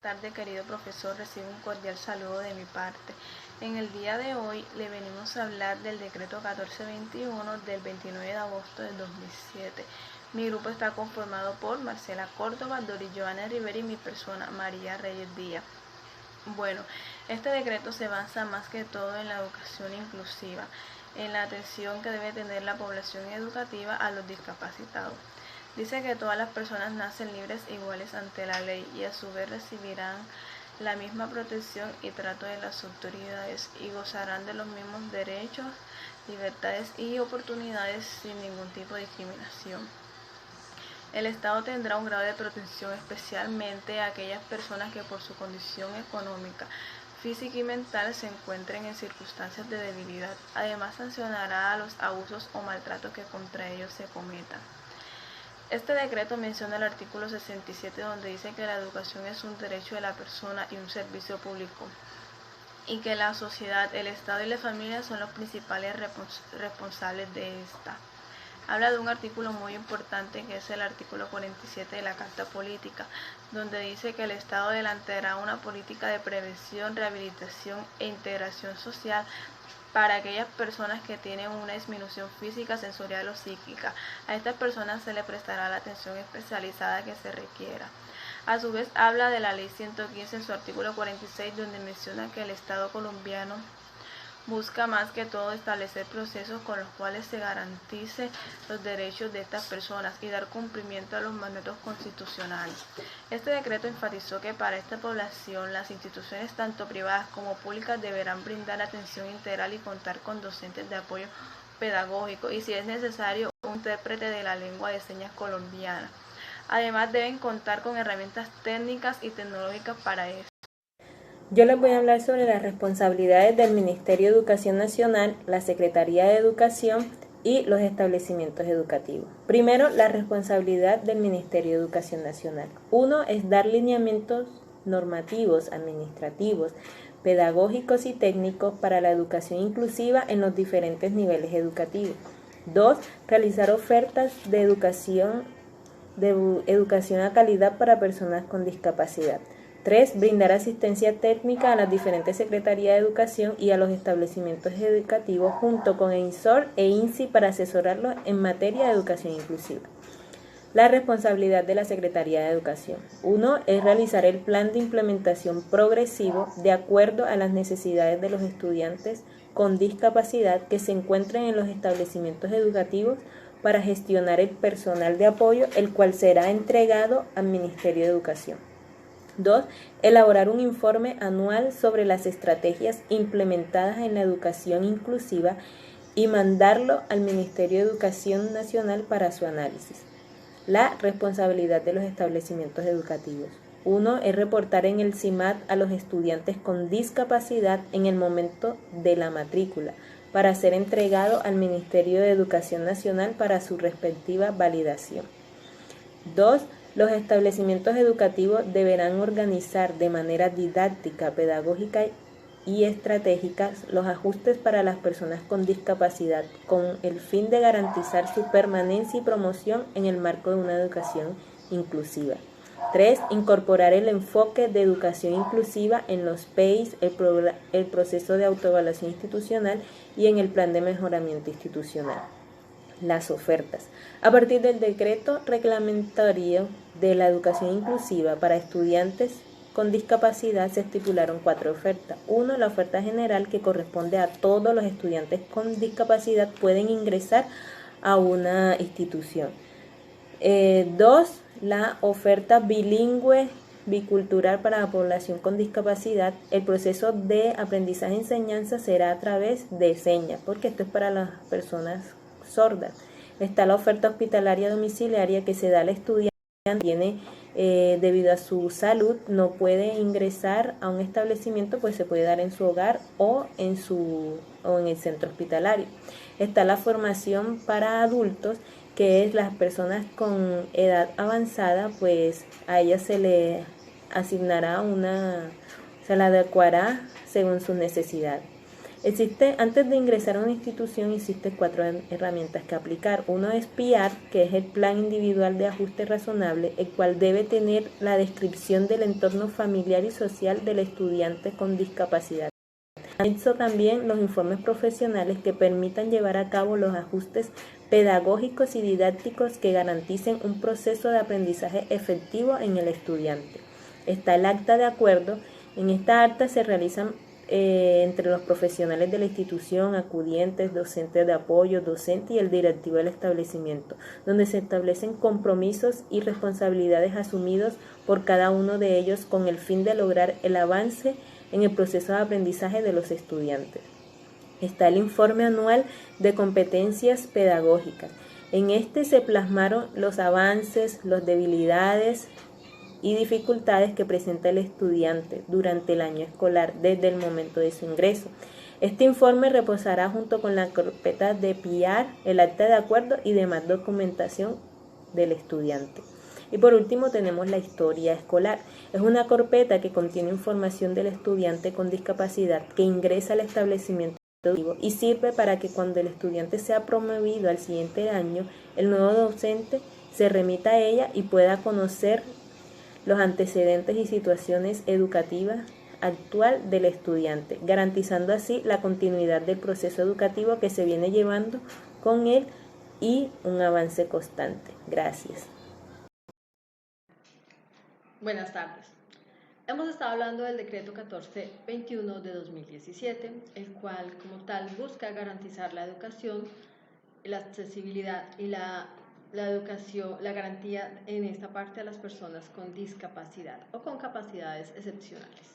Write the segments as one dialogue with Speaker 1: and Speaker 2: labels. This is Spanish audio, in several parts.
Speaker 1: Buenas tardes, querido profesor, recibe un cordial saludo de mi parte. En el día de hoy le venimos a hablar del decreto 1421 del 29 de agosto del 2007. Mi grupo está conformado por Marcela Córdoba, Dori Joana Rivera y mi persona, María Reyes Díaz. Bueno, este decreto se basa más que todo en la educación inclusiva, en la atención que debe tener la población educativa a los discapacitados. Dice que todas las personas nacen libres e iguales ante la ley y a su vez recibirán la misma protección y trato de las autoridades y gozarán de los mismos derechos, libertades y oportunidades sin ningún tipo de discriminación. El Estado tendrá un grado de protección especialmente a aquellas personas que por su condición económica, física y mental se encuentren en circunstancias de debilidad. Además, sancionará a los abusos o maltratos que contra ellos se cometan. Este decreto menciona el artículo 67 donde dice que la educación es un derecho de la persona y un servicio público y que la sociedad, el Estado y la familia son los principales responsables de esta. Habla de un artículo muy importante que es el artículo 47 de la Carta Política, donde dice que el Estado adelantará una política de prevención, rehabilitación e integración social para aquellas personas que tienen una disminución física, sensorial o psíquica. A estas personas se les prestará la atención especializada que se requiera. A su vez habla de la Ley 115 en su artículo 46, donde menciona que el Estado colombiano busca más que todo establecer procesos con los cuales se garantice los derechos de estas personas y dar cumplimiento a los mandatos constitucionales. Este decreto enfatizó que para esta población las instituciones tanto privadas como públicas deberán brindar atención integral y contar con docentes de apoyo pedagógico y, si es necesario, un intérprete de la lengua de señas colombiana. Además, deben contar con herramientas técnicas y tecnológicas para eso.
Speaker 2: Yo les voy a hablar sobre las responsabilidades del Ministerio de Educación Nacional, la Secretaría de Educación y los establecimientos educativos. Primero, la responsabilidad del Ministerio de Educación Nacional. Uno es dar lineamientos normativos, administrativos, pedagógicos y técnicos para la educación inclusiva en los diferentes niveles educativos. Dos, realizar ofertas de educación a calidad para personas con discapacidad. 3. Brindar asistencia técnica a las diferentes secretarías de educación y a los establecimientos educativos junto con EINSOR e INSI para asesorarlos en materia de educación inclusiva. La responsabilidad de la Secretaría de Educación. 1. Es realizar el plan de implementación progresivo de acuerdo a las necesidades de los estudiantes con discapacidad que se encuentren en los establecimientos educativos para gestionar el personal de apoyo, el cual será entregado al Ministerio de Educación. 2. Elaborar un informe anual sobre las estrategias implementadas en la educación inclusiva y mandarlo al Ministerio de Educación Nacional para su análisis. La responsabilidad de los establecimientos educativos. 1. Es reportar en el CIMAD a los estudiantes con discapacidad en el momento de la matrícula para ser entregado al Ministerio de Educación Nacional para su respectiva validación. 2. Los establecimientos educativos deberán organizar de manera didáctica, pedagógica y estratégica los ajustes para las personas con discapacidad con el fin de garantizar su permanencia y promoción en el marco de una educación inclusiva. 3. Incorporar el enfoque de educación inclusiva en los PEIs, el proceso de autoevaluación institucional y en el plan de mejoramiento institucional. Las ofertas. A partir del decreto reglamentario de la educación inclusiva para estudiantes con discapacidad se estipularon 4 ofertas. 1. La oferta general, que corresponde a todos los estudiantes con discapacidad pueden ingresar a una institución. 2. La oferta bilingüe bicultural para la población con discapacidad. El proceso de aprendizaje-enseñanza será a través de señas, porque esto es para las personas sordas. Está la oferta hospitalaria domiciliaria, que se da al estudiante que tiene, debido a su salud, no puede ingresar a un establecimiento, pues se puede dar en su hogar o en el centro hospitalario. Está la formación para adultos, que es las personas con edad avanzada, pues a ellas se le asignará se la adecuará según sus necesidades. Antes de ingresar a una institución, existen 4 herramientas que aplicar. Uno es PIAR, que es el Plan Individual de Ajuste Razonable, el cual debe tener la descripción del entorno familiar y social del estudiante con discapacidad. Anexo también los informes profesionales que permitan llevar a cabo los ajustes pedagógicos y didácticos que garanticen un proceso de aprendizaje efectivo en el estudiante. Está el acta de acuerdo. En esta acta se realizan entre los profesionales de la institución, acudientes, docentes de apoyo, docente y el directivo del establecimiento, donde se establecen compromisos y responsabilidades asumidos por cada uno de ellos con el fin de lograr el avance en el proceso de aprendizaje de los estudiantes. Está el informe anual de competencias pedagógicas. En este se plasmaron los avances, las debilidades y dificultades que presenta el estudiante durante el año escolar desde el momento de su ingreso. Este informe reposará junto con la carpeta de PIAR, el acta de acuerdo y demás documentación del estudiante. Y por último tenemos la historia escolar. Es una carpeta que contiene información del estudiante con discapacidad que ingresa al establecimiento educativo y sirve para que cuando el estudiante sea promovido al siguiente año, el nuevo docente se remita a ella y pueda conocer los antecedentes y situaciones educativas actual del estudiante, garantizando así la continuidad del proceso educativo que se viene llevando con él y un avance constante. Gracias.
Speaker 3: Buenas tardes. Hemos estado hablando del decreto 1421 de 2017, el cual como tal busca garantizar la educación, la accesibilidad y la educación, la garantía en esta parte a las personas con discapacidad o con capacidades excepcionales.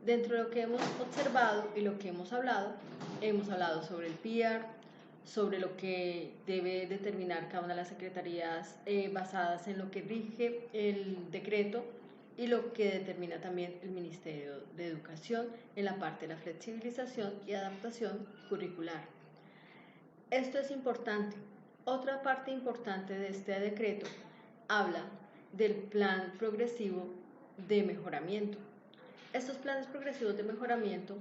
Speaker 3: Dentro de lo que hemos observado y lo que hemos hablado sobre el PIAR, sobre lo que debe determinar cada una de las secretarías basadas en lo que rige el decreto y lo que determina también el Ministerio de Educación en la parte de la flexibilización y adaptación curricular. Esto es importante. Otra parte importante de este decreto habla del plan progresivo de mejoramiento. Estos planes progresivos de mejoramiento,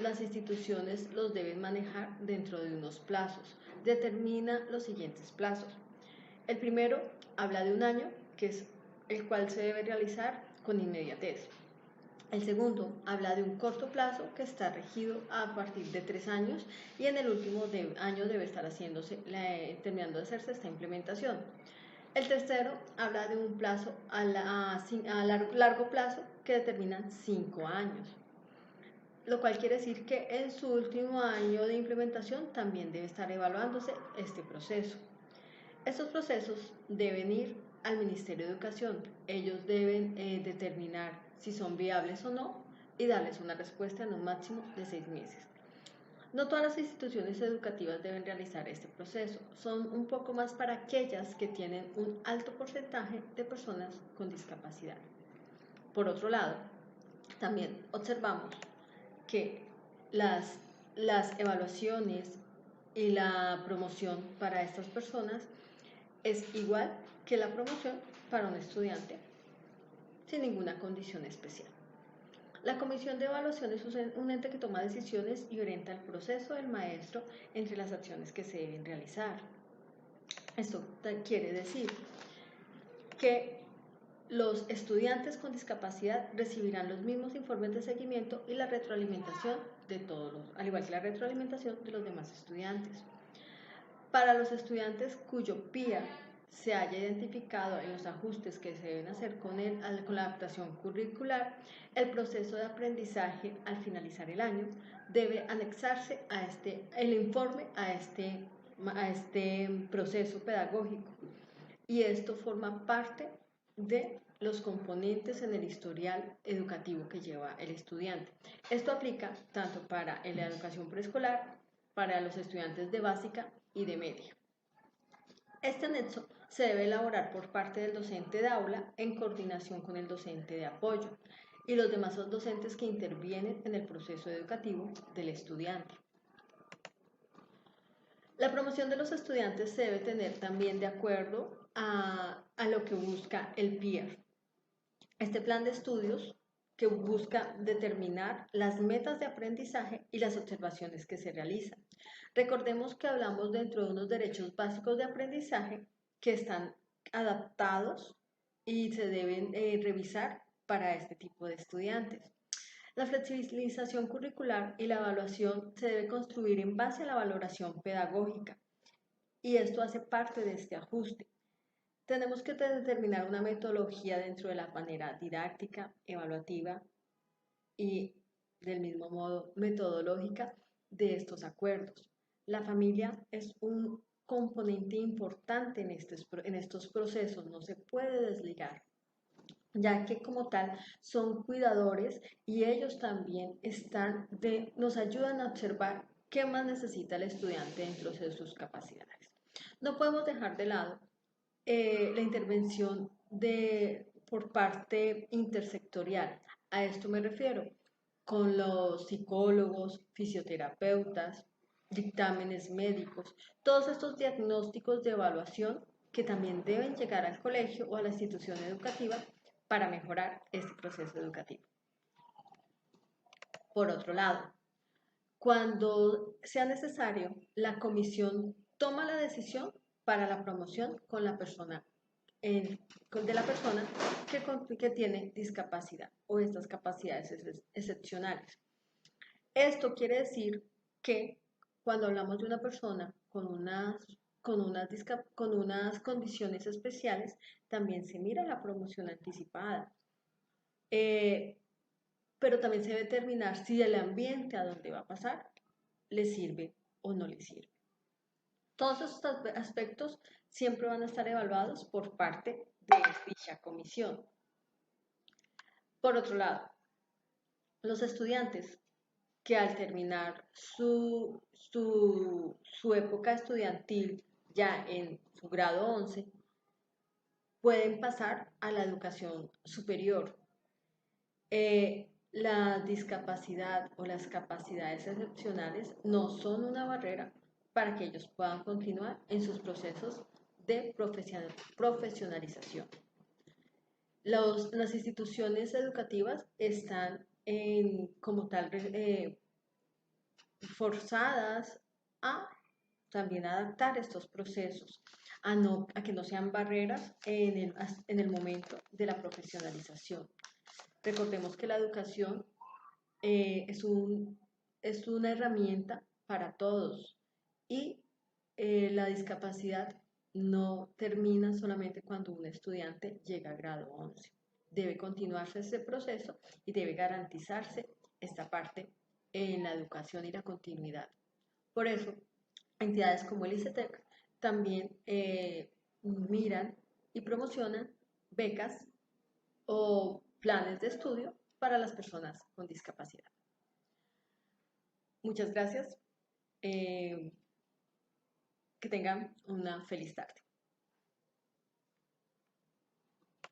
Speaker 3: las instituciones los deben manejar dentro de unos plazos. Determina los siguientes plazos. El primero habla de un año, que es el cual se debe realizar con inmediatez. El segundo habla de un corto plazo que está regido a partir de 3 años y en el último año debe estar terminando de hacerse esta implementación. El tercero habla de un plazo a largo plazo que determinan 5 años, lo cual quiere decir que en su último año de implementación también debe estar evaluándose este proceso. Estos procesos deben ir al Ministerio de Educación. Ellos deben determinar si son viables o no y darles una respuesta en un máximo de 6 meses. No todas las instituciones educativas deben realizar este proceso, son un poco más para aquellas que tienen un alto porcentaje de personas con discapacidad. Por otro lado, también observamos que las evaluaciones y la promoción para estas personas es igual que la promoción para un estudiante sin ninguna condición especial. La comisión de evaluación es un ente que toma decisiones y orienta el proceso del maestro entre las acciones que se deben realizar. Esto quiere decir que los estudiantes con discapacidad recibirán los mismos informes de seguimiento y la retroalimentación de todos, al igual que la retroalimentación de los demás estudiantes. Para los estudiantes cuyo PIA se haya identificado en los ajustes que se deben hacer con la adaptación curricular, el proceso de aprendizaje al finalizar el año debe anexarse el informe a este proceso pedagógico, y esto forma parte de los componentes en el historial educativo que lleva el estudiante. Esto aplica tanto para la educación preescolar, para los estudiantes de básica y de media. Este anexo se debe elaborar por parte del docente de aula en coordinación con el docente de apoyo y los demás docentes que intervienen en el proceso educativo del estudiante. La promoción de los estudiantes se debe tener también de acuerdo a lo que busca el PIAR. Este plan de estudios que busca determinar las metas de aprendizaje y las observaciones que se realizan. Recordemos que hablamos dentro de unos derechos básicos de aprendizaje que están adaptados y se deben revisar para este tipo de estudiantes. La flexibilización curricular y la evaluación se debe construir en base a la valoración pedagógica y esto hace parte de este ajuste. Tenemos que determinar una metodología dentro de la manera didáctica, evaluativa y del mismo modo metodológica de estos acuerdos. La familia es un componente importante en estos procesos, no se puede desligar, ya que como tal son cuidadores y ellos también nos ayudan a observar qué más necesita el estudiante dentro de sus capacidades. No podemos dejar de lado la intervención por parte intersectorial. A esto me refiero con los psicólogos, fisioterapeutas, dictámenes médicos, todos estos diagnósticos de evaluación que también deben llegar al colegio o a la institución educativa para mejorar este proceso educativo. Por otro lado, cuando sea necesario, la comisión toma la decisión para la promoción con la persona de la persona que tiene discapacidad o estas capacidades excepcionales. Esto quiere decir que cuando hablamos de una persona con unas condiciones especiales, también se mira la promoción anticipada. Pero también se debe determinar si el ambiente a donde va a pasar le sirve o no le sirve. Todos estos aspectos siempre van a estar evaluados por parte de dicha comisión. Por otro lado, los estudiantes que al terminar su época estudiantil ya en su grado 11 pueden pasar a la educación superior. La discapacidad o las capacidades excepcionales no son una barrera para que ellos puedan continuar en sus procesos de profesionalización. Las instituciones educativas están como tal forzadas a también adaptar estos procesos a que no sean barreras en el momento de la profesionalización. Recordemos que la educación es una herramienta para todos y la discapacidad no termina solamente cuando un estudiante llega a grado 11. Debe continuarse ese proceso y debe garantizarse esta parte en la educación y la continuidad. Por eso, entidades como el ICETEC también miran y promocionan becas o planes de estudio para las personas con discapacidad. Muchas gracias. Que tengan una feliz tarde.